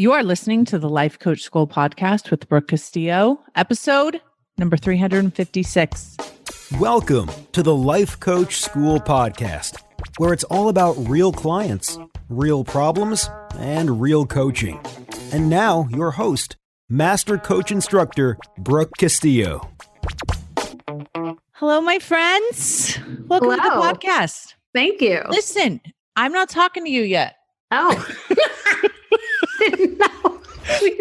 You are listening to the Life Coach School podcast with Brooke Castillo, episode number 356. Welcome to the Life Coach School podcast, where it's all about real clients, real problems, and real coaching. And now, your host, Master Coach Instructor, Brooke Castillo. Hello, my friends. Welcome to the podcast. Thank you. Listen, I'm not talking to you yet. Oh. No.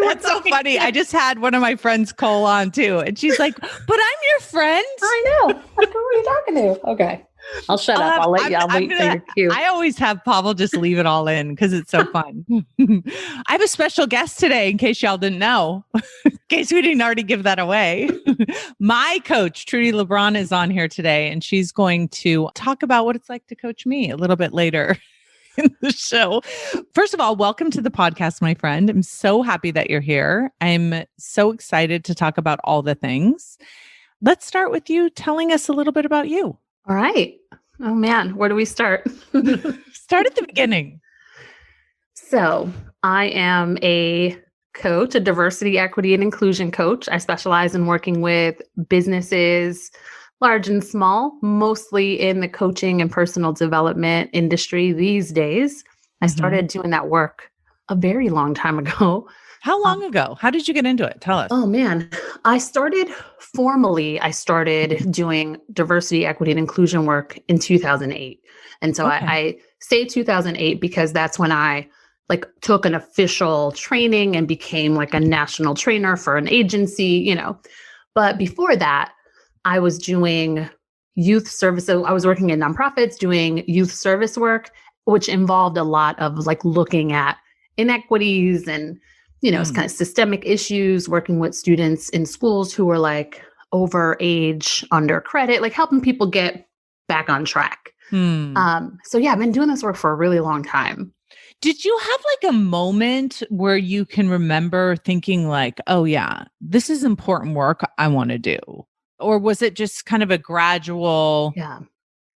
That's so funny. I just had one of my friends call on too. And she's like, but I'm your friend. I know. Who are you talking to? Okay. I'll shut up. I'll let you. I'll wait for your cue. I always have Pavel just leave it all in because it's so fun. I have a special guest today, in case y'all didn't know, in case we didn't already give that away. My coach, Trudi Lebron, is on here today, and she's going to talk about what it's like to coach me a little bit later in the show. First of all, welcome to the podcast, my friend. I'm so happy that you're here. I'm so excited to talk about all the things. Let's start with you telling us a little bit about you. All right. Oh man, where do we start? Start at the beginning. So I am a coach, a diversity, equity, and inclusion coach. I specialize in working with businesses, large and small, mostly in the coaching and personal development industry these days. I started doing that work a very long time ago. How long ago? How did you get into it? Tell us. Oh man, I started doing diversity, equity, and inclusion work in 2008. And so I say 2008 because that's when I took an official training and became like a national trainer for an agency, But before that, I was doing youth service. So I was working in nonprofits doing youth service work, which involved a lot of looking at inequities and, it's kind of systemic issues, working with students in schools who were over age, under credit, helping people get back on track. So yeah, I've been doing this work for a really long time. Did you have a moment where you can remember thinking oh yeah, this is important work I want to do? Or was it just kind of a gradual? Yeah.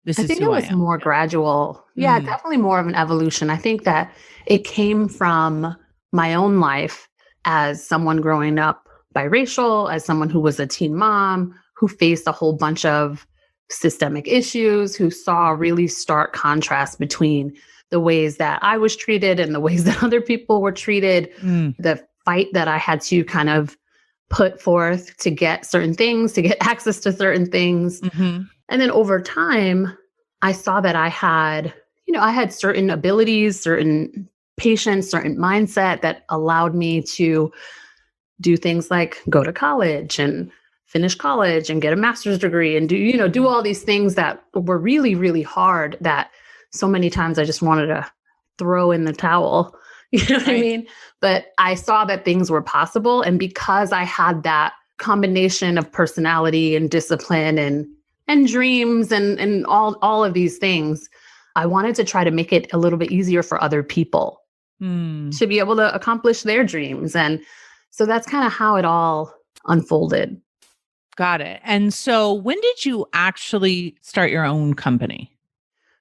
I think it was more gradual. Yeah, definitely more of an evolution. I think that it came from my own life as someone growing up biracial, as someone who was a teen mom, who faced a whole bunch of systemic issues, who saw a really stark contrast between the ways that I was treated and the ways that other people were treated, the fight that I had to kind of put forth to get certain things, to get access to certain things. And then over time, I saw that I had certain abilities, certain patience, certain mindset that allowed me to do things like go to college and finish college and get a master's degree and do all these things that were really, really hard that so many times I just wanted to throw in the towel. You know what I mean? But I saw that things were possible. And because I had that combination of personality and discipline and dreams and all of these things, I wanted to try to make it a little bit easier for other people to be able to accomplish their dreams. And so that's kind of how it all unfolded. Got it. And so when did you actually start your own company?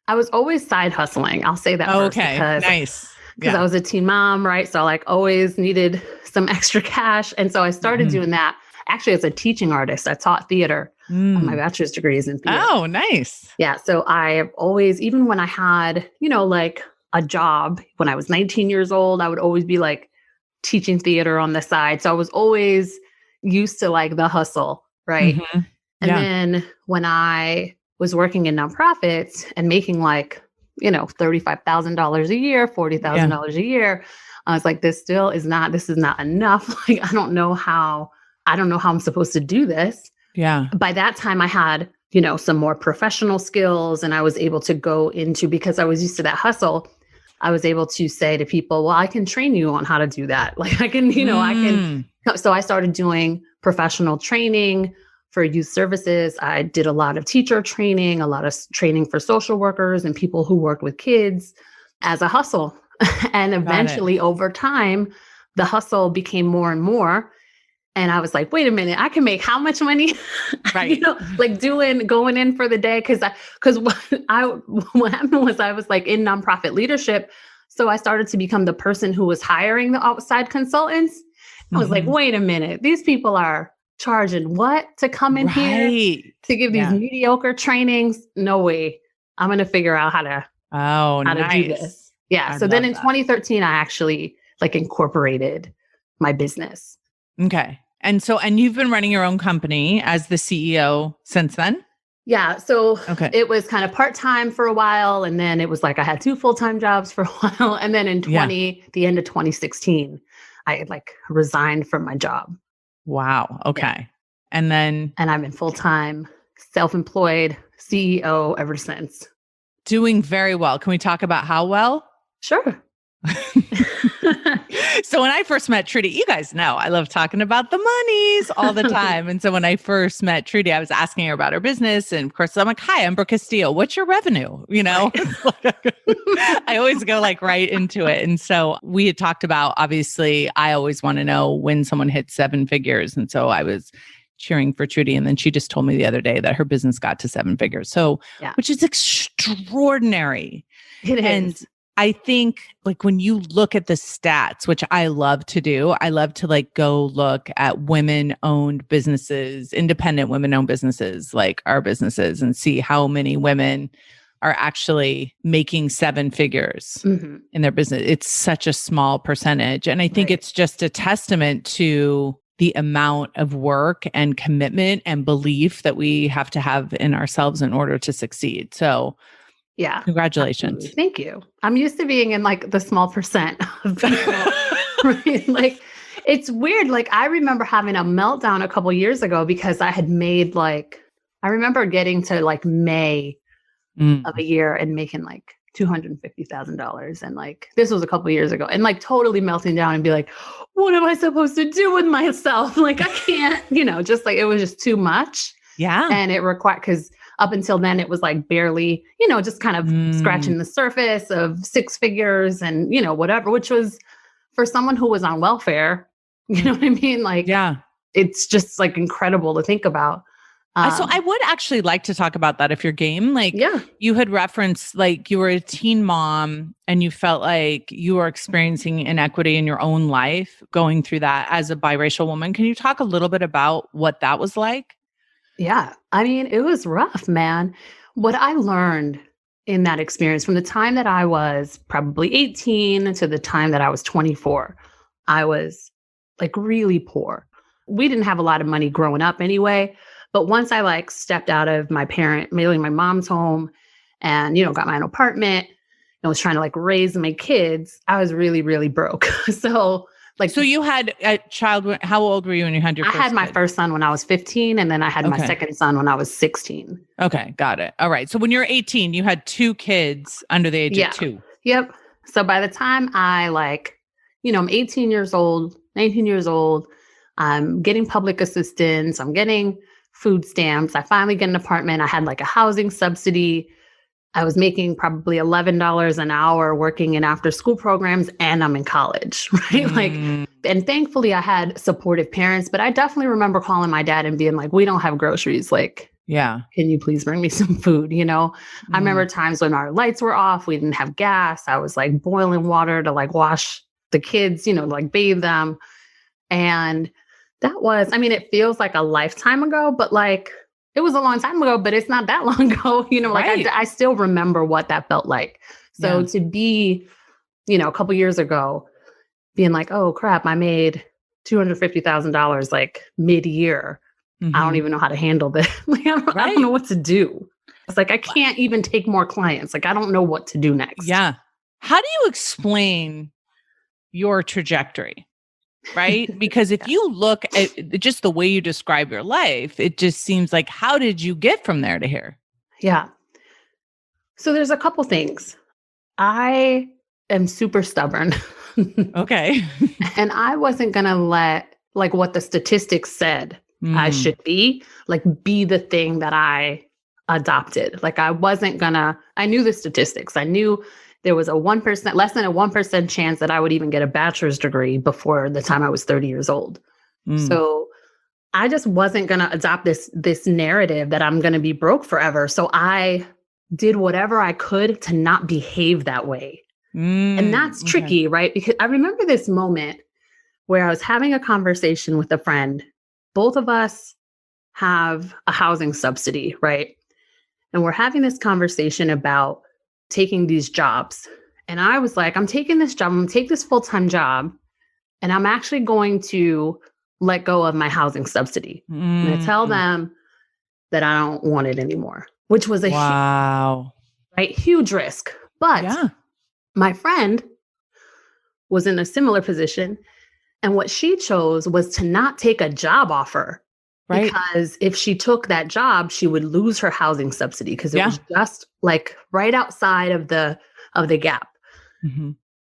I was always side hustling. I'll say that first. Okay, nice. Because I was a teen mom, right? So always needed some extra cash. And so I started doing that. Actually, as a teaching artist, I taught theater. My bachelor's degree is in theater. Oh, nice. Yeah. So I always, even when I had, a job, when I was 19 years old, I would always be teaching theater on the side. So I was always used to the hustle, right? And then when I was working in nonprofits and making $35,000 a year, $40,000 a year, I was this is not enough. I don't know how I'm supposed to do this. Yeah. By that time I had, some more professional skills, and I was able to go into, because I was used to that hustle, I was able to say to people, well, I can train you on how to do that. I can. So I started doing professional training for youth services. I did a lot of teacher training, a lot of training for social workers and people who work with kids as a hustle. And eventually over time, the hustle became more and more. And I was like, wait a minute, I can make how much money? Right. Going in for the day. Cause what happened was I was in nonprofit leadership. So I started to become the person who was hiring the outside consultants. I was like, wait a minute, these people are charging what to come in here to give these mediocre trainings? No way. I'm going to figure out how to do this. Yeah. So then in 2013, I actually like incorporated my business. Okay. And you've been running your own company as the CEO since then? Yeah. So it was kind of part-time for a while. And then it was like I had 2 full-time jobs for a while. And then in the end of 2016, I like resigned from my job. Wow. Okay. Yeah. And I've been full-time, self-employed CEO ever since. Doing very well. Can we talk about how well? Sure. So when I first met Trudi, you guys know I love talking about the monies all the time. And so when I first met Trudi, I was asking her about her business. And of course, I'm like, hi, I'm Brooke Castillo. What's your revenue? You know, I always go like right into it. And so we had talked about, obviously, I always want to know when someone hits 7 figures. And so I was cheering for Trudi. And then she just told me the other day that her business got to 7 figures. So, which is extraordinary. It is. I think like when you look at the stats, which I love to do, I love to like go look at women-owned businesses, independent women-owned businesses, like our businesses, and see how many women are actually making 7 figures in their business. It's such a small percentage. And I think it's just a testament to the amount of work and commitment and belief that we have to have in ourselves in order to succeed. So yeah. Congratulations. Absolutely. Thank you. I'm used to being in like the small percent of people. Right? Like it's weird. Like I remember having a meltdown a couple years ago because I had made like, I remember getting to like May of a year and making like $250,000. And like, this was a couple years ago and like totally melting down and be like, what am I supposed to do with myself? Like I can't, just like, it was just too much. Yeah. And it required, because up until then, it was like barely, just kind of scratching the surface of 6 figures and, whatever, which was for someone who was on welfare, you know what I mean? Like, it's just like incredible to think about. So I would actually like to talk about that if you're game. Like you had referenced, like you were a teen mom and you felt like you were experiencing inequity in your own life going through that as a biracial woman. Can you talk a little bit about what that was like? Yeah. I mean, it was rough, man. What I learned in that experience from the time that I was probably 18 to the time that I was 24, I was like really poor. We didn't have a lot of money growing up anyway. But once I like stepped out of mainly my mom's home and, got my own apartment and was trying to like raise my kids, I was really, really broke. So you had a child, how old were you when you had your first kid? I had my first son when I was 15, and then I had my second son when I was 16. Okay, got it. All right. So when you're 18, you had 2 kids under the age of 2. Yep. So by the time I I'm 18 years old, 19 years old, I'm getting public assistance, I'm getting food stamps, I finally get an apartment, I had like a housing subsidy. I was making probably $11 an hour working in after school programs, and I'm in college, right? And thankfully I had supportive parents, but I definitely remember calling my dad and being like, we don't have groceries. Like, can you please bring me some food? I remember times when our lights were off, we didn't have gas. I was like boiling water to like wash the kids, like bathe them. And that was, it feels like a lifetime ago, but like, it was a long time ago, but it's not that long ago, I still remember what that felt like. So to be, a couple years ago, being like, oh crap, I made $250,000 like mid-year. I don't even know how to handle this. I don't know what to do. It's like, I can't even take more clients. Like, I don't know what to do next. Yeah. How do you explain your trajectory? Right? Because if you look at just the way you describe your life, it just seems like, how did you get from there to here? Yeah. So there's a couple things. I am super stubborn. Okay. And I wasn't going to let like what the statistics said I should be the thing that I adopted. Like I knew the statistics. I knew there was less than a 1% chance that I would even get a bachelor's degree before the time I was 30 years old. So I just wasn't going to adopt this narrative that I'm going to be broke forever. So I did whatever I could to not behave that way. And that's okay. tricky, right? Because I remember this moment where I was having a conversation with a friend. Both of us have a housing subsidy, right? And we're having this conversation about taking these jobs. And I was like, I'm taking this job, I'm gonna take this full-time job, and I'm actually going to let go of my housing subsidy. I'm gonna tell them that I don't want it anymore, which was a huge risk. But my friend was in a similar position. And what she chose was to not take a job offer. Right. Because if she took that job, she would lose her housing subsidy because it was just like right outside of the gap. Mm-hmm.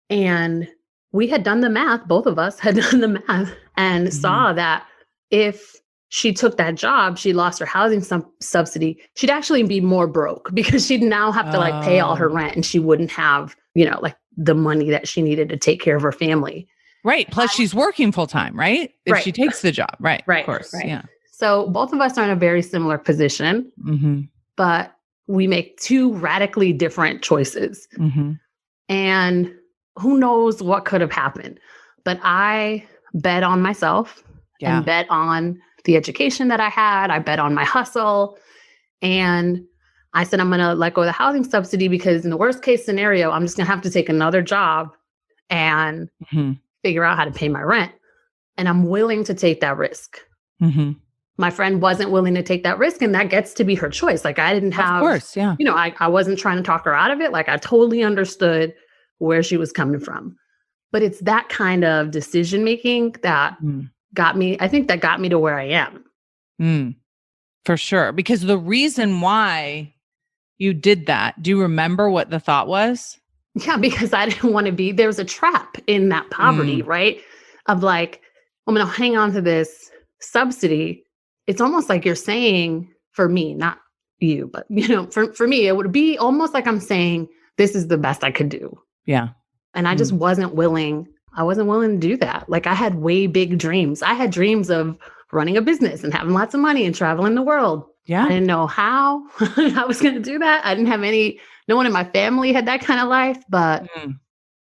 And we had done the math, both of us had done the math and saw that if she took that job, she lost her housing subsidy, she'd actually be more broke because she'd now have to like pay all her rent and she wouldn't have, like the money that she needed to take care of her family. Right. Plus she's working full time, right? If she takes the job. Right. Right. Of course. Right. Yeah. So both of us are in a very similar position, but we make two radically different choices. And who knows what could have happened. But I bet on myself and bet on the education that I had. I bet on my hustle. And I said, I'm going to let go of the housing subsidy because in the worst case scenario, I'm just going to have to take another job and figure out how to pay my rent. And I'm willing to take that risk. My friend wasn't willing to take that risk, and that gets to be her choice. Like I didn't have, of course, yeah. I wasn't trying to talk her out of it. Like I totally understood where she was coming from. But it's that kind of decision-making that got me to where I am. For sure. Because the reason why you did that, do you remember what the thought was? Yeah, because I didn't want to be, there's a trap in that poverty, right? Of like, I'm going to hang on to this subsidy. It's almost like you're saying, for me, not you, but for me, it would be almost like I'm saying, this is the best I could do. Yeah. And I just wasn't willing. I wasn't willing to do that. Like I had way big dreams. I had dreams of running a business and having lots of money and traveling the world. Yeah. I didn't know how I was going to do that. I didn't have no one in my family had that kind of life, but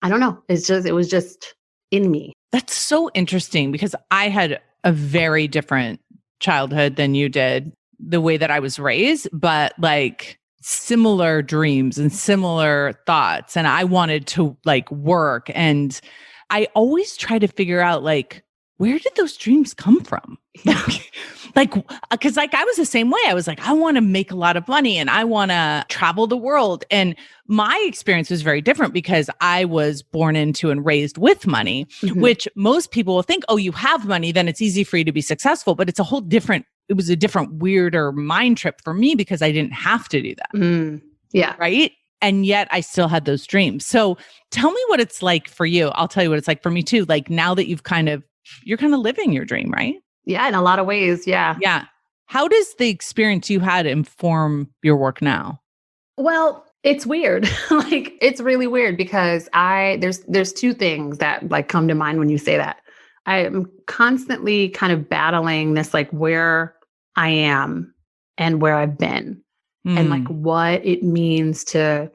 I don't know. It was just in me. That's so interesting because I had a very different childhood than you did, the way that I was raised, but like similar dreams and similar thoughts. And I wanted to like work. And I always try to figure out like, where did those dreams come from? Because I was the same way. I was like, I want to make a lot of money and I want to travel the world. And my experience was very different because I was born into and raised with money, which most people will think, oh, you have money, then it's easy for you to be successful. But it was a different, weirder mind trip for me because I didn't have to do that. Yeah. Right. And yet I still had those dreams. So tell me what it's like for you. I'll tell you what it's like for me too. Like now that you're kind of living your dream, right? Yeah, in a lot of ways. Yeah. Yeah. How does the experience you had inform your work now? Well, it's weird. Like it's really weird because there's two things that like come to mind when you say that. I'm constantly kind of battling this, like where I am and where I've been and like what it means to,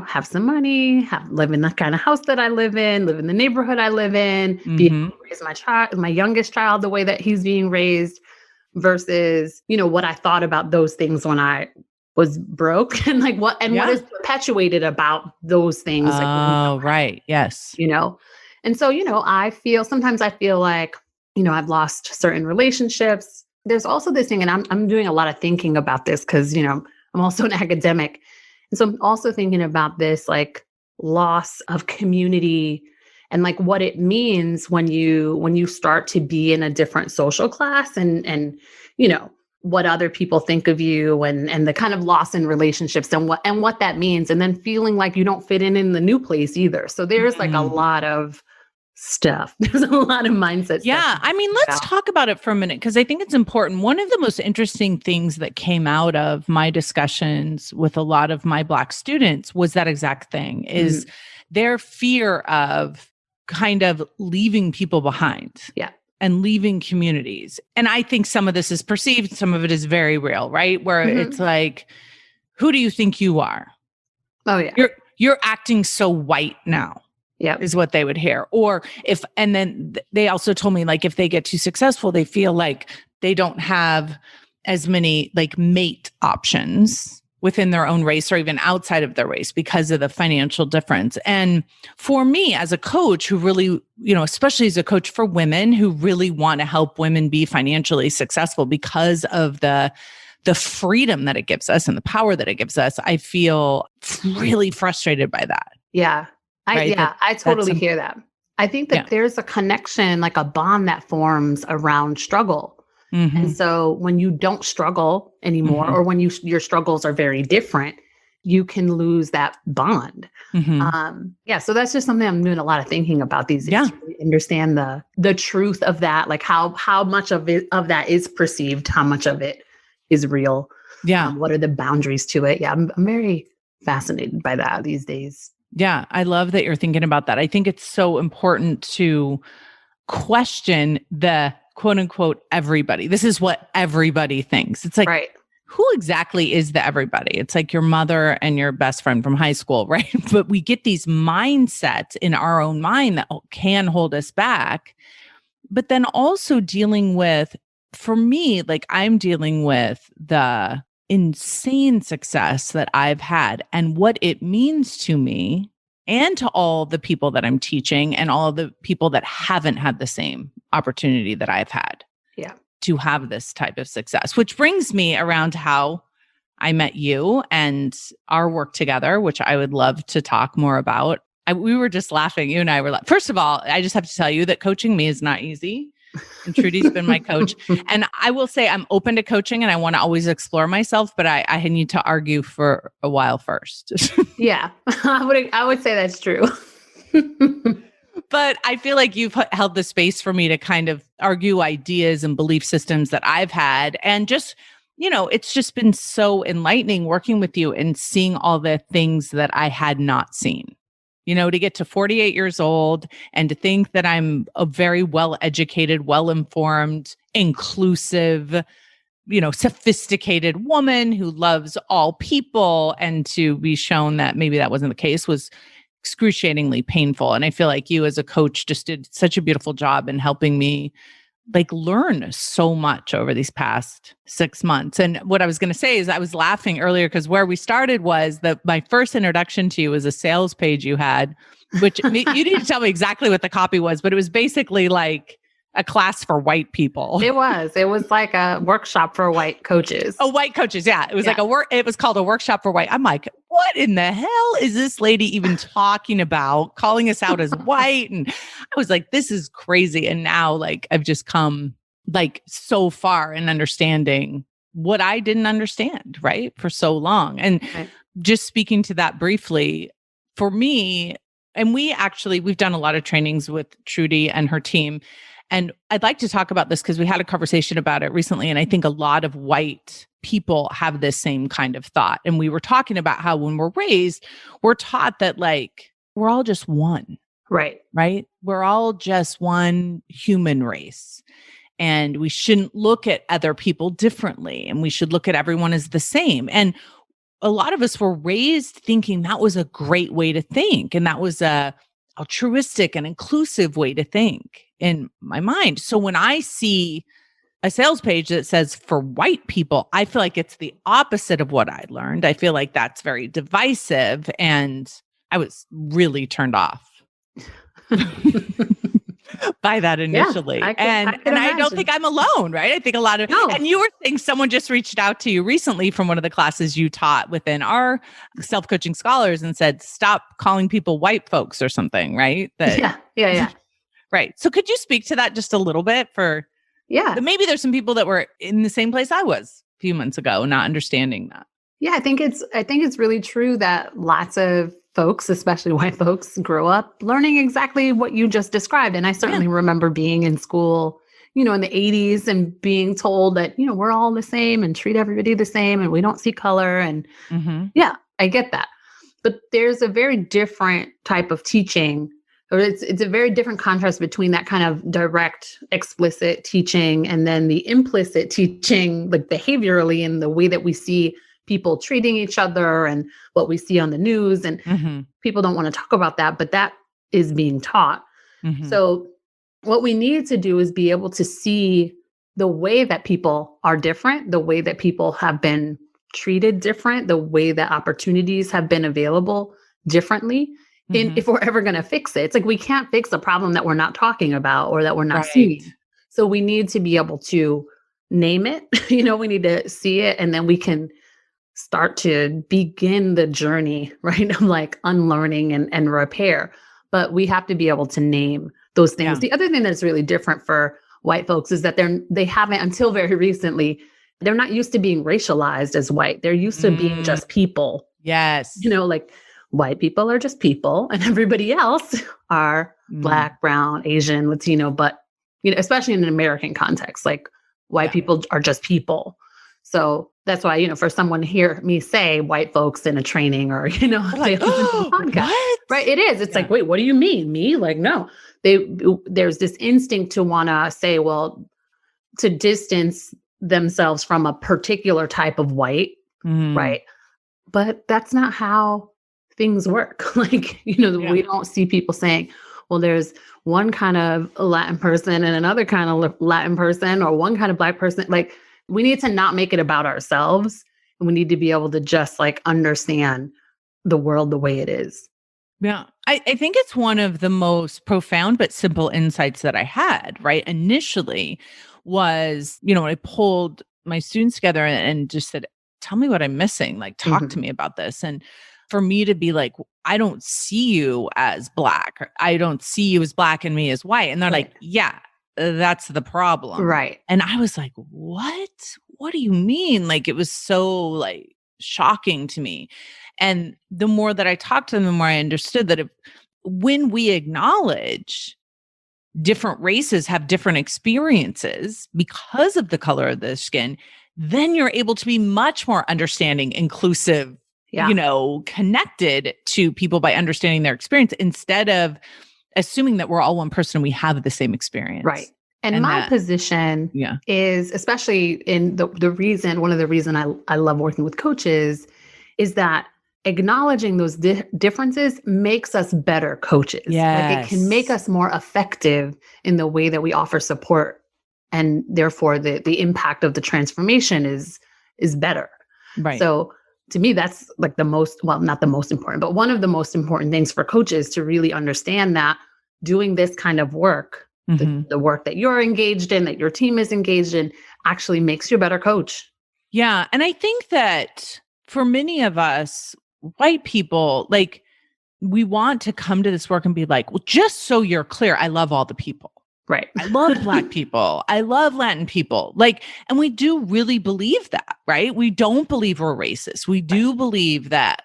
have some money, live in the kind of house that I live in the neighborhood I live in, raise my youngest child the way that he's being raised versus, what I thought about those things when I was broke and like what is perpetuated about those things. Oh, right. Yes. And so, sometimes I feel like, I've lost certain relationships. There's also this thing, and I'm doing a lot of thinking about this because, I'm also an academic. And so I'm also thinking about this like loss of community and like what it means when you start to be in a different social class and what other people think of you and the kind of loss in relationships and what that means. And then feeling like you don't fit in the new place either. So there's like a lot of stuff. There's a lot of mindset. Yeah. I mean, let's talk about it for a minute because I think it's important. One of the most interesting things that came out of my discussions with a lot of my Black students was that exact thing is their fear of kind of leaving people behind. Yeah. And leaving communities. And I think some of this is perceived, some of it is very real, right? Where it's like, who do you think you are? Oh yeah. you're acting so white now. Yeah. Is what they would hear. Or and then they also told me, like, if they get too successful, they feel like they don't have as many like mate options within their own race or even outside of their race because of the financial difference. And for me as a coach who really, especially as a coach for women who really want to help women be financially successful because of the freedom that it gives us and the power that it gives us, I feel really frustrated by that. Yeah. I totally hear that. I think that there's a connection, like a bond that forms around struggle. Mm-hmm. And so when you don't struggle anymore, or when your struggles are very different, you can lose that bond. Mm-hmm. So that's just something I'm doing a lot of thinking about these days, to really understand the truth of that, like how much of that is perceived, how much of it is real. Yeah. What are the boundaries to it? Yeah. I'm very fascinated by that these days. Yeah, I love that you're thinking about that. I think it's so important to question the quote unquote everybody. This is what everybody thinks. It's like, who exactly is the everybody? It's like your mother and your best friend from high school, right? But we get these mindsets in our own mind that can hold us back. But then also dealing with, for me, like I'm dealing with the insane success that I've had and what it means to me and to all the people that I'm teaching and all the people that haven't had the same opportunity that I've had to have this type of success, which brings me around to how I met you and our work together, which I would love to talk more about. We were just laughing. You and I were like, first of all, I just have to tell you that coaching me is not easy. And Trudy's been my coach. And I will say I'm open to coaching and I want to always explore myself, but I need to argue for a while first. Yeah, I would say that's true. But I feel like you've held the space for me to kind of argue ideas and belief systems that I've had. And just, it's just been so enlightening working with you and seeing all the things that I had not seen. To get to 48 years old and to think that I'm a very well-educated, well-informed, inclusive, sophisticated woman who loves all people, and to be shown that maybe that wasn't the case was excruciatingly painful. And I feel like you as a coach just did such a beautiful job in helping me learn so much over these past 6 months. And what I was going to say is I was laughing earlier because where we started was that my first introduction to you was a sales page you had, which you didn't tell me exactly what the copy was, but it was basically like a class for white people. It was like a workshop for white coaches. Oh, white coaches. Yeah. It was like it was called a workshop for white. I'm like, what in the hell is this lady even talking about, calling us out as white? And I was like, this is crazy. And now I've just come so far in understanding what I didn't understand, right? For so long. And just speaking to that briefly, for me, and we've done a lot of trainings with Trudi and her team. And I'd like to talk about this because we had a conversation about it recently. And I think a lot of white people have this same kind of thought. And we were talking about how when we're raised, we're taught that we're all just one. Right. Right. We're all just one human race. And we shouldn't look at other people differently. And we should look at everyone as the same. And a lot of us were raised thinking that was a great way to think. And that was a altruistic and inclusive way to think in my mind. So when I see a sales page that says for white people, I feel like it's the opposite of what I learned. I feel like that's very divisive. And I was really turned off by that initially. Yeah, I don't think I'm alone, right? I think a lot of, and you were saying someone just reached out to you recently from one of the classes you taught within our self-coaching scholars and said, stop calling people white folks or something, right? Yeah. Right. So could you speak to that just a little bit maybe there's some people that were in the same place I was a few months ago, not understanding that. Yeah, I think it's really true that lots of folks, especially white folks, grow up learning exactly what you just described. And I certainly remember being in school, in the 80s and being told that, we're all the same and treat everybody the same and we don't see color. And I get that. But there's a very different type of teaching, or it's a very different contrast between that kind of direct, explicit teaching and then the implicit teaching, behaviorally in the way that we see people treating each other and what we see on the news. And people don't want to talk about that, but that is being taught. So what we need to do is be able to see the way that people are different, the way that people have been treated different, the way that opportunities have been available differently. And if we're ever going to fix it, it's like we can't fix a problem that we're not talking about or that we're not seeing. So we need to be able to name it, we need to see it, and then we can start to begin the journey, right? Of like unlearning and repair. But we have to be able to name those things. The other thing that's really different for white folks is that they haven't, until very recently, they're not used to being racialized as white. They're used to being just people. Yes. Like white people are just people and everybody else are Black, brown, Asian, Latino, but, especially in an American context, like white people are just people. So that's why, for someone to hear me say white folks in a training or, like, podcast, what? Right. It is. It's like, wait, what do you mean? Me? Like, no, there's this instinct to want to say, well, to distance themselves from a particular type of white. Right. But that's not how things work. Like, we don't see people saying, well, there's one kind of Latin person and another kind of Latin person or one kind of Black person. Like, we need to not make it about ourselves. And we need to be able to just like understand the world the way it is. Yeah. I think it's one of the most profound but simple insights that I had, right? Initially was, when I pulled my students together and just said, tell me what I'm missing. Like, talk to me about this. And for me to be like, I don't see you as Black. Or I don't see you as Black and me as white. And they're like, yeah, that's the problem. Right. And I was like, what? What do you mean? Like, it was so like shocking to me. And the more that I talked to them, the more I understood that when we acknowledge different races have different experiences because of the color of their skin, then you're able to be much more understanding, inclusive, connected to people by understanding their experience instead of assuming that we're all one person and we have the same experience. Right. And my position is, especially in one of the reason I love working with coaches is that acknowledging those differences makes us better coaches. Yes. Like, it can make us more effective in the way that we offer support. And therefore the impact of the transformation is better. Right. So to me, that's like not the most important, but one of the most important things for coaches to really understand that doing this kind of work, the work that you're engaged in, that your team is engaged in, actually makes you a better coach. Yeah. And I think that for many of us, white people, like, we want to come to this work and be like, well, just so you're clear, I love all the people. Right. I love Black people. I love Latin people. Like, and we do really believe that, right? We don't believe we're racist. We do believe that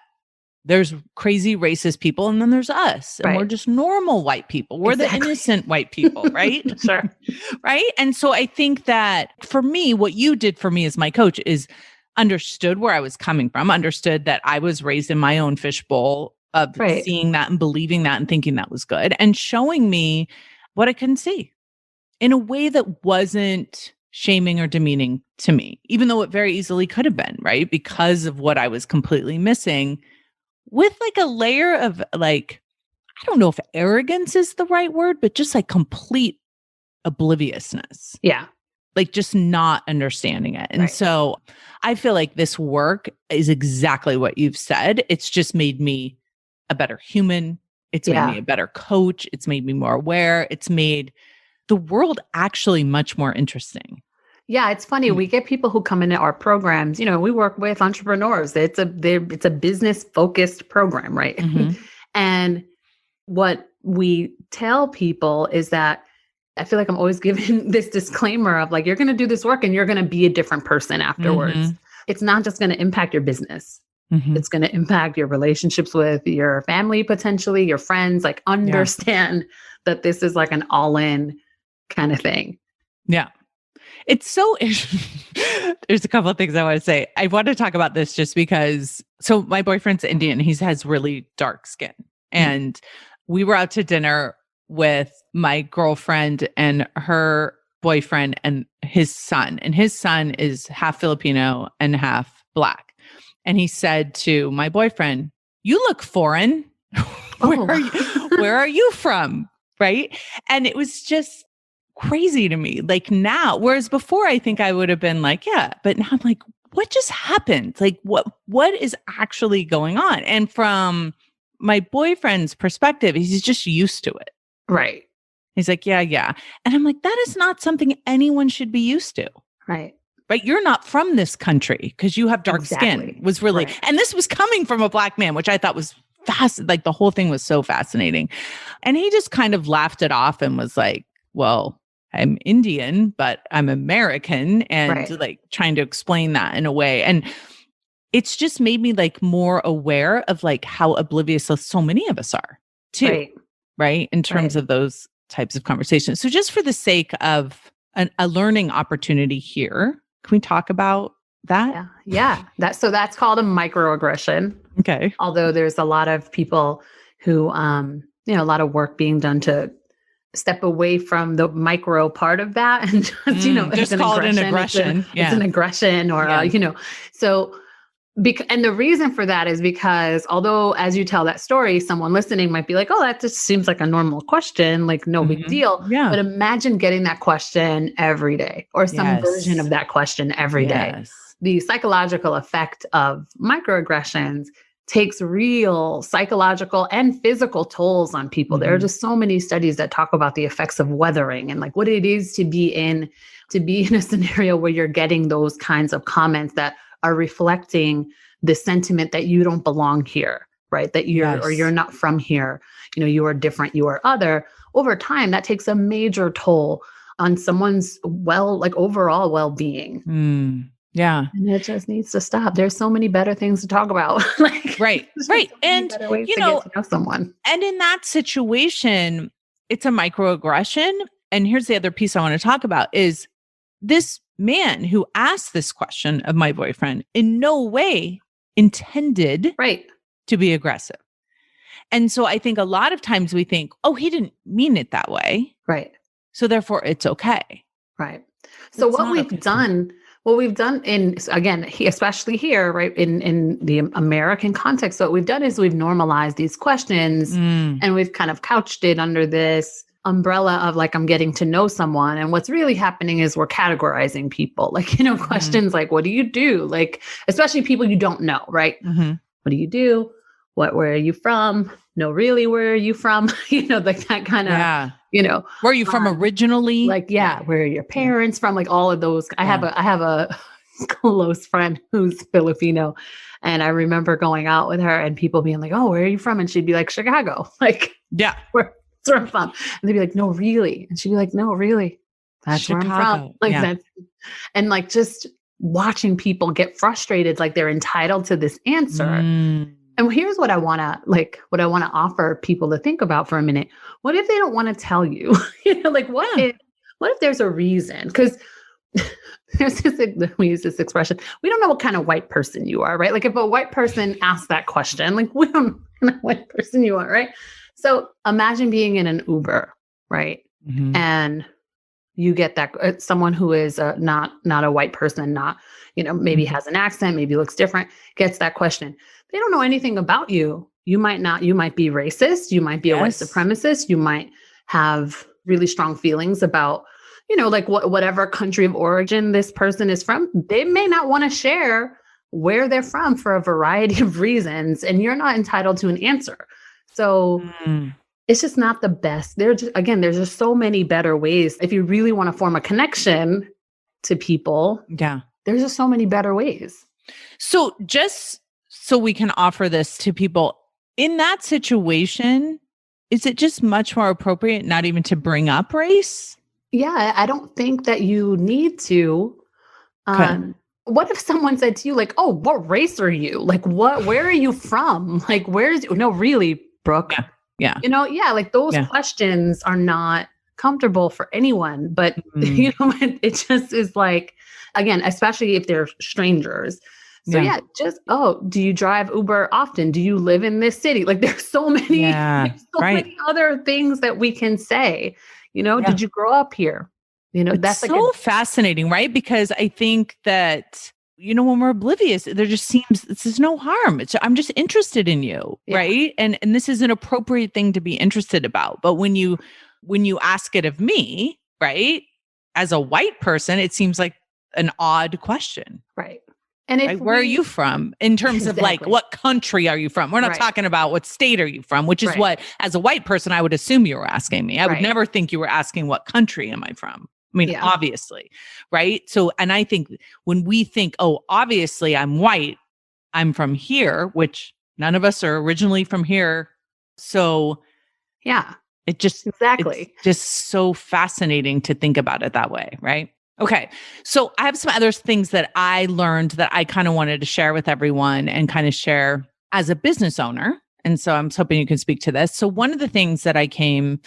there's crazy racist people and then there's us. And we're just normal white people. We're the innocent white people, right? Sure. Right. And so I think that for me, what you did for me as my coach is understood where I was coming from, understood that I was raised in my own fishbowl of seeing that and believing that and thinking that was good, and showing me what I couldn't see in a way that wasn't shaming or demeaning to me, even though it very easily could have been, right? Because of what I was completely missing, with like a layer of like, I don't know if arrogance is the right word, but just like complete obliviousness. Yeah. Like just not understanding it. And so I feel like this work is exactly what you've said. It's just made me a better human. It's made me a better coach. It's made me more aware. It's made the world actually much more interesting. Yeah, it's funny. We get people who come into our programs. We work with entrepreneurs. It's a business focused program, right? And what we tell people is that I feel like I'm always giving this disclaimer of like, you're going to do this work and you're going to be a different person afterwards. It's not just going to impact your business. It's going to impact your relationships with your family, potentially your friends. Like, understand that this is like an all-in kind of thing. Yeah. It's so, there's a couple of things I want to say. I want to talk about this just because, so my boyfriend's Indian. He has really dark skin. And we were out to dinner with my girlfriend and her boyfriend and his son. And his son is half Filipino and half Black. And he said to my boyfriend, "You look foreign. Where are you from?" Right. And it was just crazy to me. Like now, whereas before I think I would have been like, yeah, but now I'm like, what just happened? Like what is actually going on? And from my boyfriend's perspective, he's just used to it. Right. He's like, yeah, yeah. And I'm like, that is not something anyone should be used to. Right. Right. You're not from this country because you have dark Exactly. skin was really, Right. and this was coming from a Black man, which I thought was like the whole thing was so fascinating. And he just kind of laughed it off and was like, well, I'm Indian, but I'm American, and Right. like trying to explain that in a way. And it's just made me like more aware of like how oblivious so many of us are too. Right. In terms of those types of conversations. So just for the sake of a learning opportunity here, can we talk about that? Yeah. So that's called a microaggression. Okay. Although there's a lot of people who, a lot of work being done to step away from the micro part of that and just call it an aggression. It's an aggression or, so. And the reason for that is because although as you tell that story, someone listening might be like, oh, that just seems like a normal question, like no big deal. Yeah. But imagine getting that question every day or some version of that question every day. The psychological effect of microaggressions takes real psychological and physical tolls on people. There are just so many studies that talk about the effects of weathering and like what it is to be in a scenario where you're getting those kinds of comments that are reflecting the sentiment that you don't belong here, right? That or you're not from here, you are different, you are other. Over time, that takes a major toll on someone's overall well-being. Yeah. And it just needs to stop. There's so many better things to talk about. Right. And better ways to get to know someone. And in that situation, it's a microaggression. And here's the other piece I want to talk about is this man who asked this question of my boyfriend in no way intended to be aggressive. And so I think a lot of times we think, oh, he didn't mean it that way. Right. So therefore it's okay. Right. So what we've done especially here, right, in the American context, what we've done is we've normalized these questions and we've kind of couched it under this umbrella of like, I'm getting to know someone. And what's really happening is we're categorizing people, like, questions like, what do you do? Like, especially people you don't know, right? What do you do? Where are you from? No, really, where are you from? Like that kind of, where are you from originally? Like, where are your parents from? Like all of those. I have a close friend who's Filipino. And I remember going out with her and people being like, oh, where are you from? And she'd be like, Chicago. Like, where I'm from. And they'd be like, no, really. And she'd be like, no, really. That's Chicago. Where I'm from. Like that's, and like just watching people get frustrated, like they're entitled to this answer. And here's what I want to offer people to think about for a minute. What if they don't want to tell you? What if there's a reason? Because we use this expression. We don't know what kind of white person you are, right? Like if a white person asks that question, like we don't know what kind of white person you are, right? So imagine being in an Uber, right? And you get that someone who is not a white person, not, maybe has an accent, maybe looks different, gets that question. They don't know anything about you. You might be racist. You might be a white supremacist. You might have really strong feelings about, like whatever country of origin this person is from. They may not want to share where they're from for a variety of reasons, and you're not entitled to an answer. So it's just not the best. There's just so many better ways. If you really want to form a connection to people, there's just so many better ways. So just so we can offer this to people in that situation, is it just much more appropriate not even to bring up race? Yeah, I don't think that you need to. What if someone said to you, like, oh, what race are you? Like, where are you from? Like, no, really, Brooke. Yeah. Like those questions are not comfortable for anyone, but it just is like, again, especially if they're strangers. So do you drive Uber often? Do you live in this city? Like there's so many, many other things that we can say, did you grow up here? That's so fascinating, right? Because I think that when we're oblivious, there just seems this is no harm. I'm just interested in you, right? And this is an appropriate thing to be interested about. But when you ask it of me, right, as a white person, it seems like an odd question, right? And if where are you from in terms of like, what country are you from? We're not talking about what state are you from, which is what, as a white person, I would assume you were asking me. I would never think you were asking what country am I from? I mean, obviously, right? So, and I think when we think, oh, obviously I'm white, I'm from here, which none of us are originally from here. So it just, it's just so fascinating to think about it that way, right? Okay. So I have some other things that I learned that I kind of wanted to share with everyone and kind of share as a business owner. And so I'm hoping you can speak to this. So one of the things that I came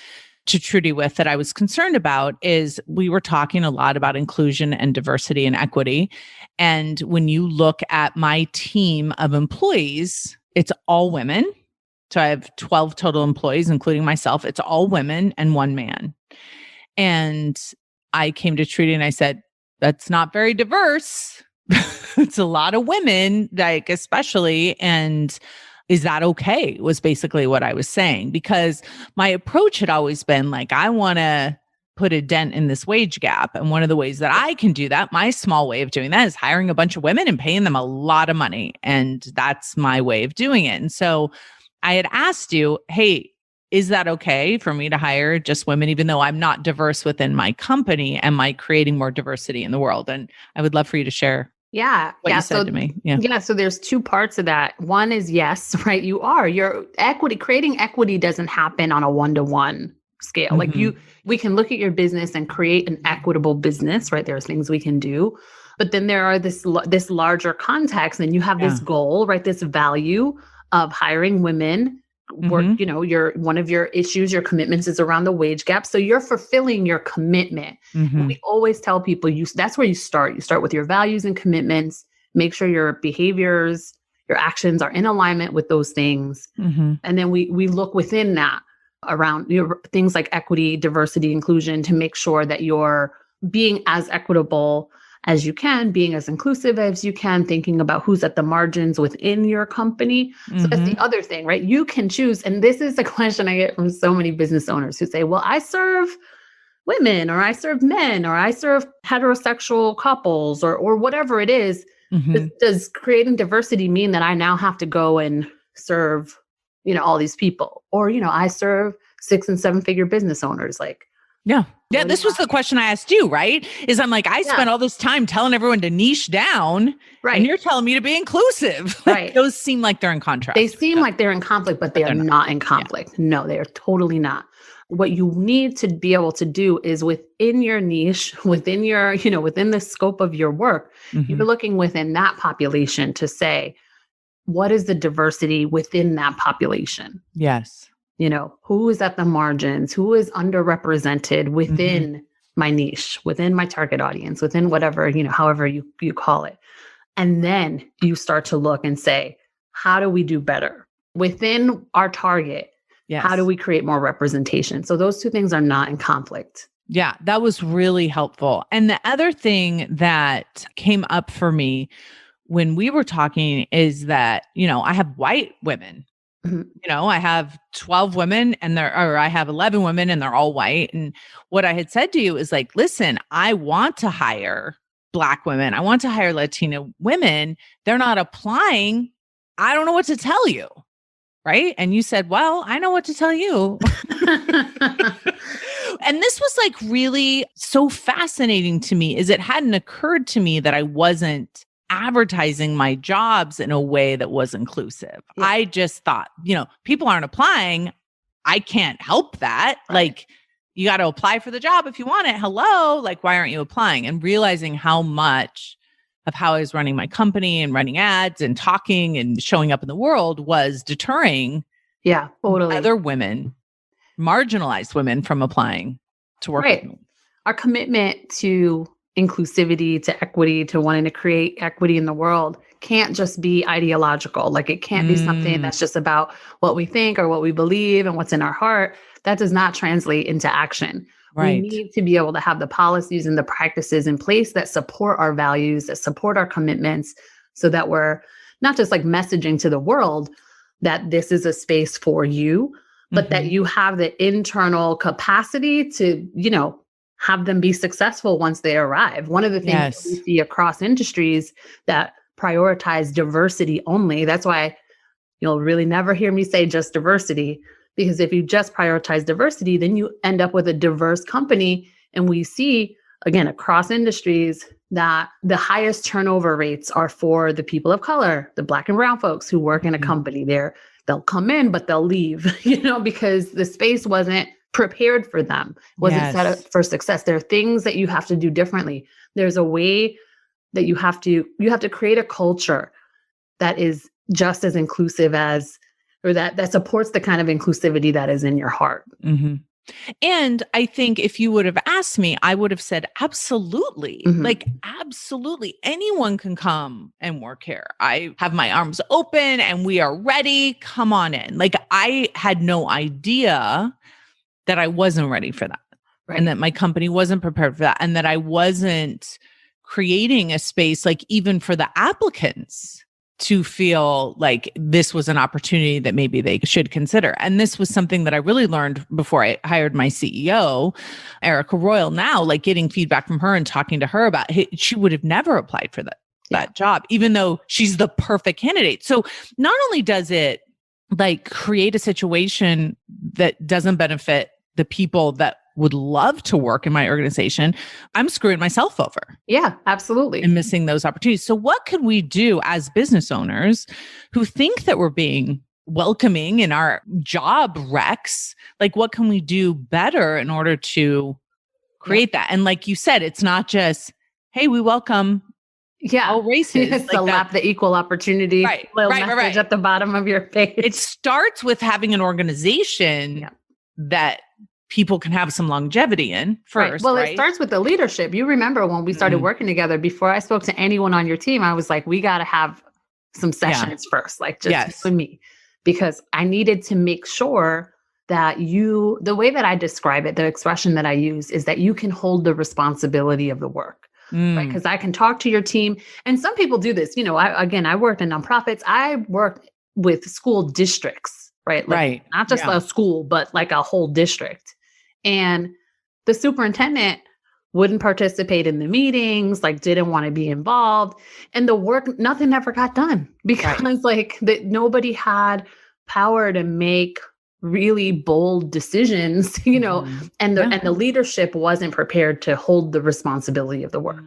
to Trudi with that I was concerned about is we were talking a lot about inclusion and diversity and equity. And when you look at my team of employees, it's all women. So I have 12 total employees, including myself. It's all women and one man. And I came to Trudi and I said, that's not very diverse. It's a lot of women, like especially. And is that okay? Was basically what I was saying, because my approach had always been like, I want to put a dent in this wage gap. And one of the ways that I can do that, my small way of doing that is hiring a bunch of women and paying them a lot of money. And that's my way of doing it. And so I had asked you, hey, is that okay for me to hire just women, even though I'm not diverse within my company? Am I creating more diversity in the world? And I would love for you to share what you said to me. So there's two parts of that. One is yes, right? Your equity, creating equity doesn't happen on a one-to-one scale. Mm-hmm. Like we can look at your business and create an equitable business, right? There's things we can do, but then there are this larger context, and you have this goal, right? This value of hiring women. Mm-hmm. One of your issues, your commitments is around the wage gap. So you're fulfilling your commitment. Mm-hmm. We always tell people that's where you start. You start with your values and commitments, make sure your behaviors, your actions are in alignment with those things. Mm-hmm. And then we look within that around things like equity, diversity, inclusion to make sure that you're being as equitable as you can, being as inclusive as you can, thinking about who's at the margins within your company. So that's the other thing, right? You can choose. And this is a question I get from so many business owners who say, well, I serve women, or I serve men, or I serve heterosexual couples, or whatever it is. Mm-hmm. Does creating diversity mean that I now have to go and serve, all these people? Or, I serve 6- and 7-figure business owners. Like, yeah, this was the question I asked you, right? I'm like, I spent all this time telling everyone to niche down, right? And you're telling me to be inclusive. Right. Those seem like they're in contrast. They seem like they're in conflict, but they are not in conflict. Yeah. No, they are totally not. What you need to be able to do is within your niche, within your, within the scope of your work, you're looking within that population to say, what is the diversity within that population? Yes. Who is at the margins, who is underrepresented within my niche, within my target audience, within whatever, however you call it. And then you start to look and say, how do we do better within our target? Yes. How do we create more representation? So those two things are not in conflict. Yeah, that was really helpful. And the other thing that came up for me when we were talking is that, I have white women. Mm-hmm. I have 12 women I have 11 women and they're all white. And what I had said to you is like, listen, I want to hire Black women. I want to hire Latina women. They're not applying. I don't know what to tell you. Right. And you said, well, I know what to tell you. And this was like really so fascinating to me is it hadn't occurred to me that I wasn't advertising my jobs in a way that was inclusive. Yeah. I just thought, people aren't applying. I can't help that. Right. Like, you got to apply for the job if you want it. Hello. Like, why aren't you applying? And realizing how much of how I was running my company and running ads and talking and showing up in the world was deterring other women, marginalized women from applying to work with me. Our commitment to inclusivity, to equity, to wanting to create equity in the world can't just be ideological. Like, it can't be something that's just about what we think or what we believe and what's in our heart. That does not translate into action. We Right. need to be able to have the policies and the practices in place that support our values, that support our commitments, so that we're not just like messaging to the world that this is a space for you, but that you have the internal capacity to, have them be successful once they arrive. One of the things that we see across industries that prioritize diversity only, that's why you'll really never hear me say just diversity, because if you just prioritize diversity, then you end up with a diverse company. And we see, again, across industries that the highest turnover rates are for the people of color, the Black and brown folks who work in a company. They'll come in, but they'll leave, because the space wasn't prepared for them, wasn't set up for success. There are things that you have to do differently. There's a way that you have to create a culture that is just as inclusive as, or that supports the kind of inclusivity that is in your heart. And I think if you would have asked me, I would have said, absolutely. Like, absolutely. Anyone can come and work here. I have my arms open and we are ready. Come on in. Like, I had no idea that I wasn't ready for that. Right. And that my company wasn't prepared for that. And that I wasn't creating a space, like even for the applicants to feel like this was an opportunity that maybe they should consider. And this was something that I really learned before I hired my CEO, Erica Royal. Now, like getting feedback from her and talking to her about, she would have never applied for that job, even though she's the perfect candidate. So not only does it like create a situation that doesn't benefit the people that would love to work in my organization, I'm screwing myself over. Yeah, absolutely. And missing those opportunities. So what could we do as business owners who think that we're being welcoming in our job recs? Like, what can we do better in order to create that? And like you said, it's not just, hey, we welcome all races. It's like lap the equal opportunity little message at the bottom of your page. It starts with having an organization that people can have some longevity in first. Well, it starts with the leadership. You remember when we started working together, before I spoke to anyone on your team, I was like, we got to have some sessions first, like just with me, because I needed to make sure that the way that I describe it, the expression that I use is that you can hold the responsibility of the work. Right? Because I can talk to your team. And some people do this. I worked in nonprofits. I worked with school districts, right? Like not just a school, but like a whole district. And the superintendent wouldn't participate in the meetings, like didn't want to be involved. And the work, nothing ever got done because nobody had power to make really bold decisions, and the leadership wasn't prepared to hold the responsibility of the work.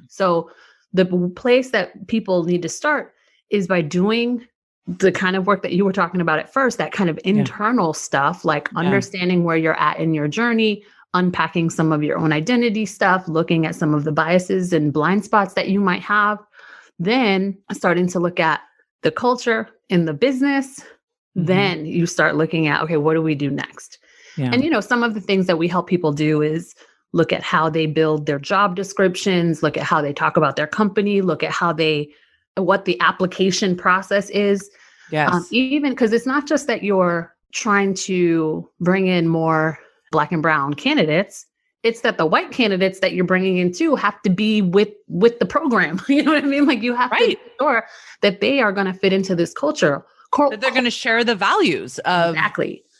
So the place that people need to start is by doing the kind of work that you were talking about at first, that kind of internal stuff, like understanding where you're at in your journey, unpacking some of your own identity stuff, looking at some of the biases and blind spots that you might have, then starting to look at the culture in the business. Then you start looking at, okay, what do we do next? And, some of the things that we help people do is look at how they build their job descriptions, look at how they talk about their company, look at what the application process is. Even because it's not just that you're trying to bring in more Black and brown candidates, it's that the white candidates that you're bringing in too have to be with the program. You know what I mean? Like you have to make sure that they are going to fit into this culture. That they're going to share the values of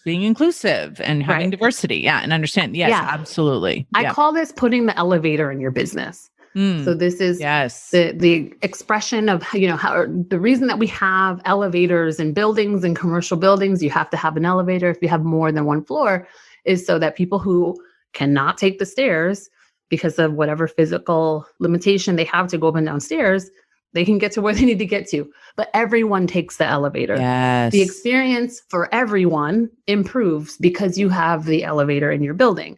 being inclusive and having diversity. And understand. Yes, absolutely. I call this putting the elevator in your business. So this is the expression of, how the reason that we have elevators in buildings and commercial buildings, you have to have an elevator if you have more than one floor, is so that people who cannot take the stairs because of whatever physical limitation they have to go up and down stairs, they can get to where they need to get to. But everyone takes the elevator. The experience for everyone improves because you have the elevator in your building.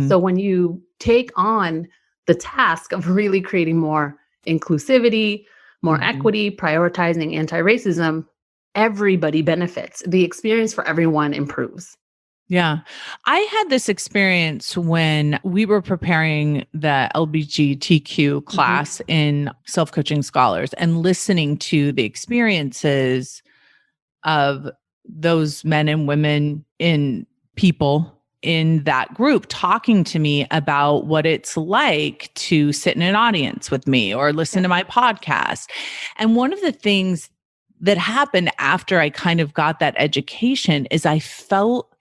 So when you take on the task of really creating more inclusivity, more equity, prioritizing anti-racism, everybody benefits. The experience for everyone improves. Yeah. I had this experience when we were preparing the LGBTQ class in Self-Coaching Scholars and listening to the experiences of those men and women in people in that group talking to me about what it's like to sit in an audience with me or listen to my podcast. And one of the things that happened after I kind of got that education is I felt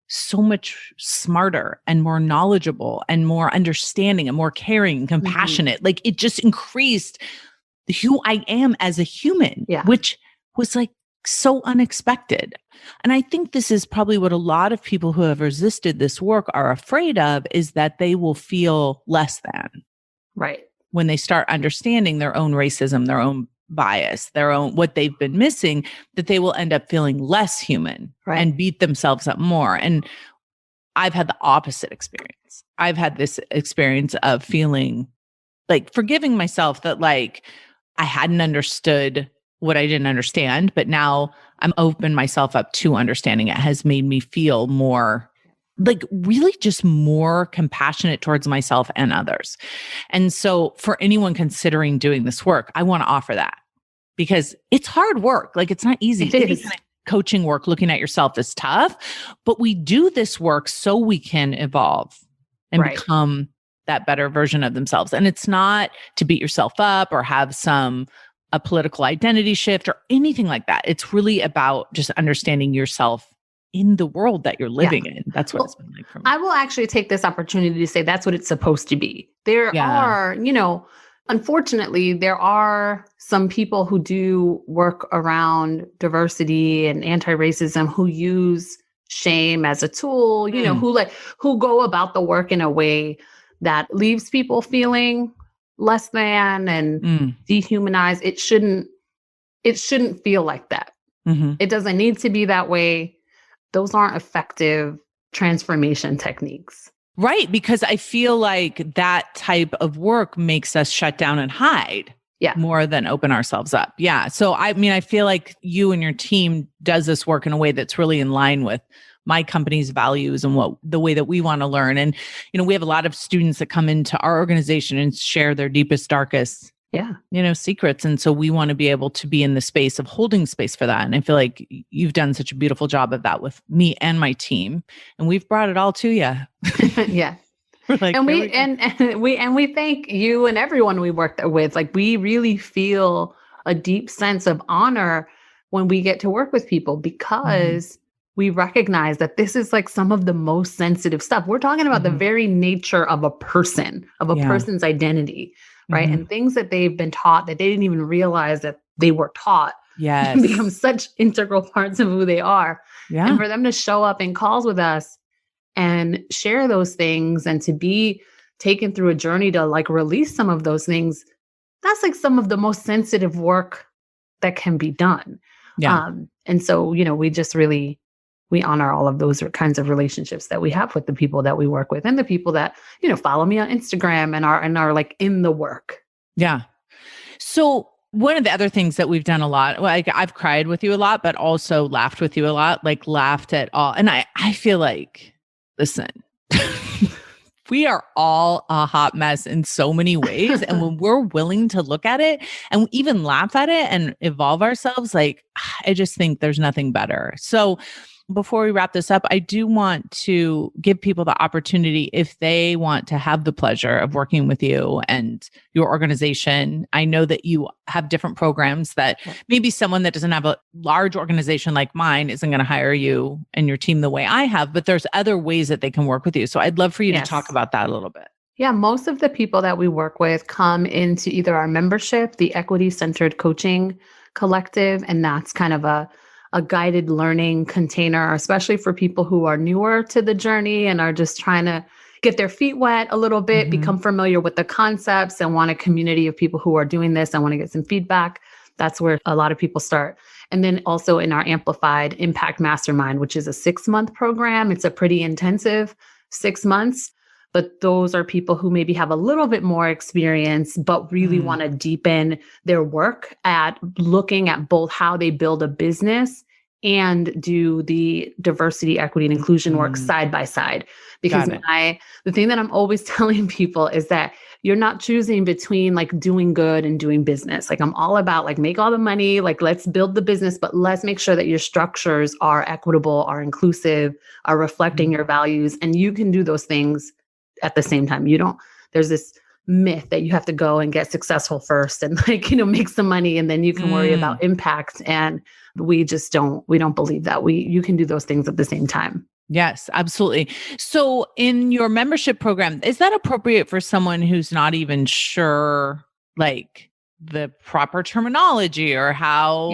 so much smarter and more knowledgeable and more understanding and more caring and compassionate. Like it just increased who I am as a human, which was like so unexpected. And I think this is probably what a lot of people who have resisted this work are afraid of, is that they will feel less than. Right. When they start understanding their own racism, their own bias, their own, what they've been missing, that they will end up feeling less human and beat themselves up more. And I've had the opposite experience. I've had this experience of feeling like forgiving myself that like I hadn't understood what I didn't understand, but now I'm open myself up to understanding. It has made me feel more like really just more compassionate towards myself and others. And so for anyone considering doing this work, I want to offer that because it's hard work. Like it's not easy. Any kind of coaching work, looking at yourself is tough, but we do this work so we can evolve and become that better version of themselves. And it's not to beat yourself up or have a political identity shift or anything like that. It's really about just understanding yourself in the world that you're living in. That's what it's been like for me. I will actually take this opportunity to say that's what it's supposed to be. There are, unfortunately, there are some people who do work around diversity and anti-racism who use shame as a tool, who go about the work in a way that leaves people feeling less than and dehumanized. It shouldn't feel like that. It doesn't need to be that way. Those aren't effective transformation techniques. Right. Because I feel like that type of work makes us shut down and hide more than open ourselves up. Yeah. So, I mean, I feel like you and your team does this work in a way that's really in line with my company's values and the way that we want to learn. And, we have a lot of students that come into our organization and share their deepest, darkest, secrets. And so we want to be able to be in the space of holding space for that. And I feel like you've done such a beautiful job of that with me and my team. And we've brought it all to you. Yeah. We're like, and we thank you and everyone we work with. Like we really feel a deep sense of honor when we get to work with people because we recognize that this is like some of the most sensitive stuff. We're talking about the very nature of a person, of a person's identity, right? And things that they've been taught that they didn't even realize that they were taught become such integral parts of who they are. Yeah. And for them to show up in calls with us and share those things and to be taken through a journey to like release some of those things, that's like some of the most sensitive work that can be done. Yeah. And so, we just really, we honor all of those kinds of relationships that we have with the people that we work with and the people that, follow me on Instagram and are like in the work. Yeah. So one of the other things that we've done a lot, like I've cried with you a lot, but also laughed with you a lot, like laughed at all. And I feel like, listen, we are all a hot mess in so many ways. And when we're willing to look at it and even laugh at it and evolve ourselves, like, I just think there's nothing better. So before we wrap this up, I do want to give people the opportunity if they want to have the pleasure of working with you and your organization. I know that you have different programs that maybe someone that doesn't have a large organization like mine isn't going to hire you and your team the way I have, but there's other ways that they can work with you. So I'd love for you to talk about that a little bit. Yeah, most of the people that we work with come into either our membership, the Equity Centered Coaching Collective, and that's kind of a guided learning container, especially for people who are newer to the journey and are just trying to get their feet wet a little bit, become familiar with the concepts and want a community of people who are doing this and want to get some feedback. That's where a lot of people start. And then also in our Amplified Impact Mastermind, which is a 6-month program. It's a pretty intensive 6 months, but those are people who maybe have a little bit more experience, but really want to deepen their work at looking at both how they build a business and do the diversity, equity, and inclusion work side by side. Because the thing that I'm always telling people is that you're not choosing between like doing good and doing business. Like I'm all about like make all the money, like let's build the business, but let's make sure that your structures are equitable, are inclusive, are reflecting your values. And you can do those things at the same time. There's this myth that you have to go and get successful first and like, make some money and then you can worry about impact. And we don't believe that you can do those things at the same time. Yes, absolutely. So in your membership program, is that appropriate for someone who's not even sure, like the proper terminology or how,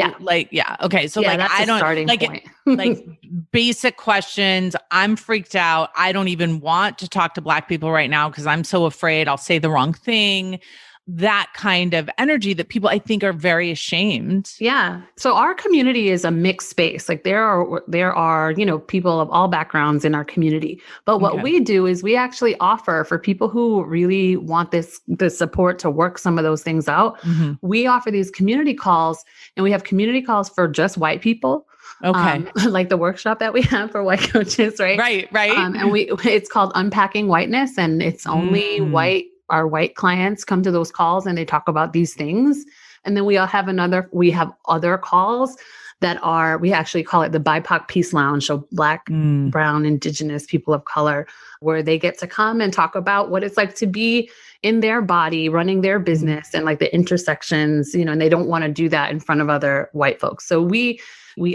okay. So like, that's I don't starting like point. like basic questions. I'm freaked out. I don't even want to talk to Black people right now because I'm so afraid I'll say the wrong thing. That kind of energy that people, I think, are very ashamed. Yeah. So our community is a mixed space. Like there are, people of all backgrounds in our community. But what we do is we actually offer for people who really want the support to work some of those things out. We offer these community calls, and we have community calls for just white people. Okay. Like the workshop that we have for white coaches, right? Right. And it's called Unpacking Whiteness, and it's only our white clients come to those calls and they talk about these things. And then we have other calls that we actually call it the BIPOC Peace Lounge. So Black, Brown, Indigenous, people of color, where they get to come and talk about what it's like to be in their body, running their business and like the intersections, and they don't want to do that in front of other white folks. So we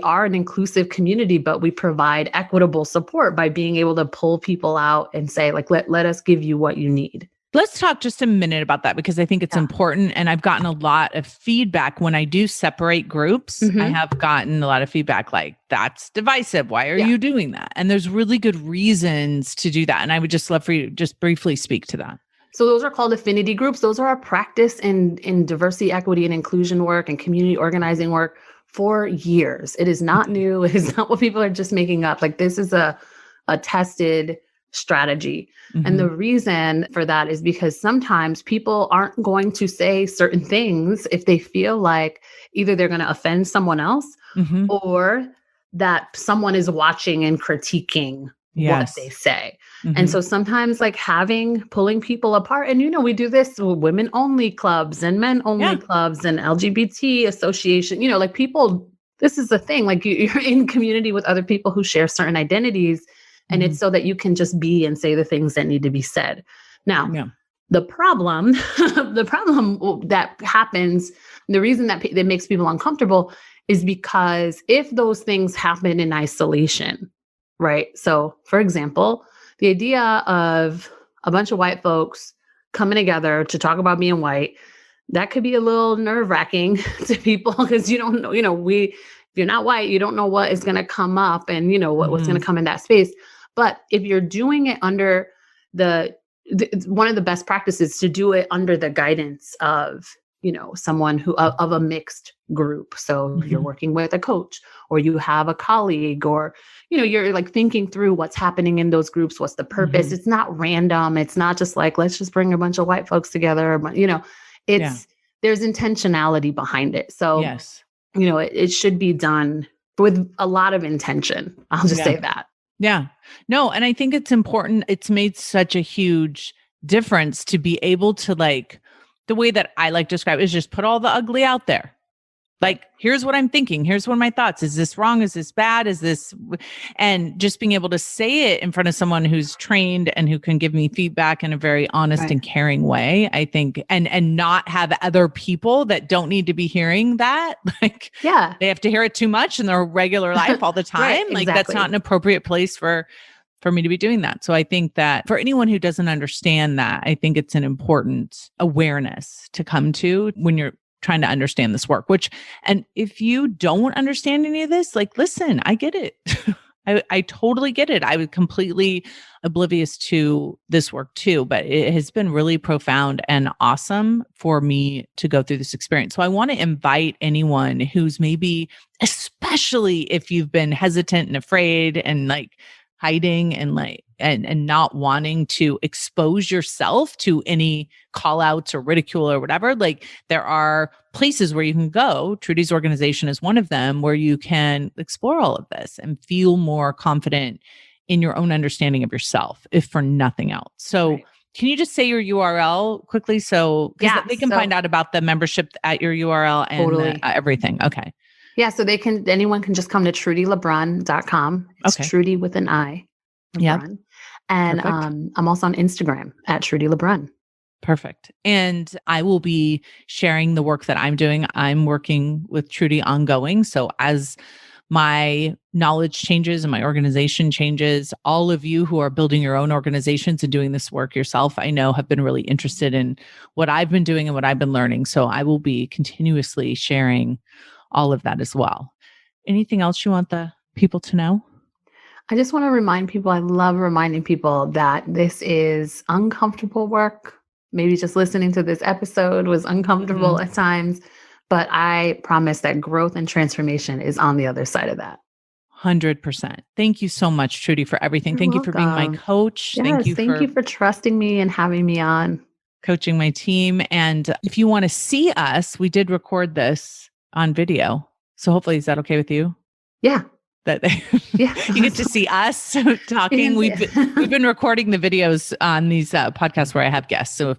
are an inclusive community, but we provide equitable support by being able to pull people out and say, like, let us give you what you need. Let's talk just a minute about that because I think it's important. And I've gotten a lot of feedback when I do separate groups. I have gotten a lot of feedback like, that's divisive. Why are you doing that? And there's really good reasons to do that. And I would just love for you to just briefly speak to that. So those are called affinity groups. Those are our practice in diversity, equity, and inclusion work and community organizing work for years. It is not new. It is not what people are just making up. Like this is a tested strategy. And the reason for that is because sometimes people aren't going to say certain things if they feel like either they're going to offend someone else or that someone is watching and critiquing what they say. And so sometimes like pulling people apart, and we do this with women only clubs and men only clubs and LGBT association, like people, this is the thing, like you're in community with other people who share certain identities. And it's so that you can just be and say the things that need to be said. Now, the problem that happens, the reason that makes people uncomfortable is because if those things happen in isolation, right? So for example, the idea of a bunch of white folks coming together to talk about being white, that could be a little nerve-wracking to people because you don't know, if you're not white, you don't know what is going to come up and, what's going to come in that space. But if you're doing it under one of the best practices to do it under the guidance of, someone of a mixed group. So you're working with a coach or you have a colleague or, you're like thinking through what's happening in those groups. What's the purpose? It's not random. It's not just like, let's just bring a bunch of white folks together. But, there's intentionality behind it. So, it should be done with a lot of intention. I'll just say that. Yeah. No, and I think it's important. It's made such a huge difference to be able to like, the way that I like to describe it is just put all the ugly out there. Like, here's what I'm thinking. Here's one of my thoughts. Is this wrong? Is this bad? Is this, and just being able to say it in front of someone who's trained and who can give me feedback in a very honest and caring way, I think, and not have other people that don't need to be hearing that. Like, they have to hear it too much in their regular life all the time. Like that's not an appropriate place for me to be doing that. So I think that for anyone who doesn't understand that, I think it's an important awareness to come to when you're trying to understand this work, and if you don't understand any of this, like, listen, I get it. I totally get it. I was completely oblivious to this work too, but it has been really profound and awesome for me to go through this experience. So I want to invite anyone who's maybe, especially if you've been hesitant and afraid and like hiding and like and not wanting to expose yourself to any call outs or ridicule or whatever, like there are places where you can go. Trudi's organization is one of them where you can explore all of this and feel more confident in your own understanding of yourself, if for nothing else. So Right. can you just say your URL quickly? So they can find out about the membership at your URL and Totally. Everything. Okay. Yeah. So anyone can just come to TrudyLebron.com. It's Okay. Trudi with an I. Yep. LeBron. And I'm also on Instagram at Trudi Lebron. Perfect. And I will be sharing the work that I'm doing. I'm working with Trudi ongoing. So as my knowledge changes and my organization changes, all of you who are building your own organizations and doing this work yourself, I know have been really interested in what I've been doing and what I've been learning. So I will be continuously sharing all of that as well. Anything else you want the people to know? I just want to remind people, I love reminding people that this is uncomfortable work. Maybe just listening to this episode was uncomfortable at times, but I promise that growth and transformation is on the other side of that. 100%. Thank you so much, Trudi, for everything. Thank you for being my coach. Yes, thank you for trusting me and having me on. Coaching my team. And if you want to see us, we did record this on video. So hopefully, is that okay with you? Yeah. You get to see us talking. We've been recording the videos on these podcasts where I have guests. So if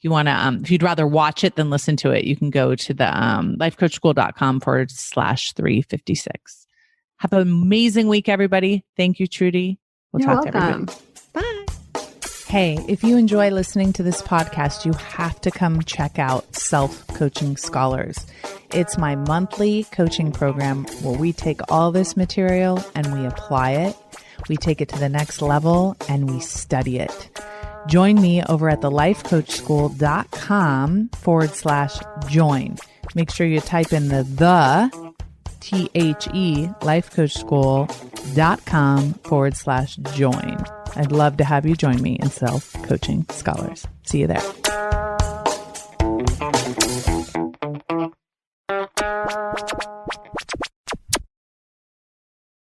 you want to, if you'd rather watch it than listen to it, you can go to the lifecoachschool.com/356. Have an amazing week, everybody. Thank you, Trudi. We'll talk to everybody. Bye. Hey, if you enjoy listening to this podcast, you have to come check out Self-Coaching Scholars. It's my monthly coaching program where we take all this material and we apply it. We take it to the next level and we study it. Join me over at thelifecoachschool.com/join. Make sure you type in the lifecoachschool.com/join. I'd love to have you join me in Self-Coaching Scholars. See you there.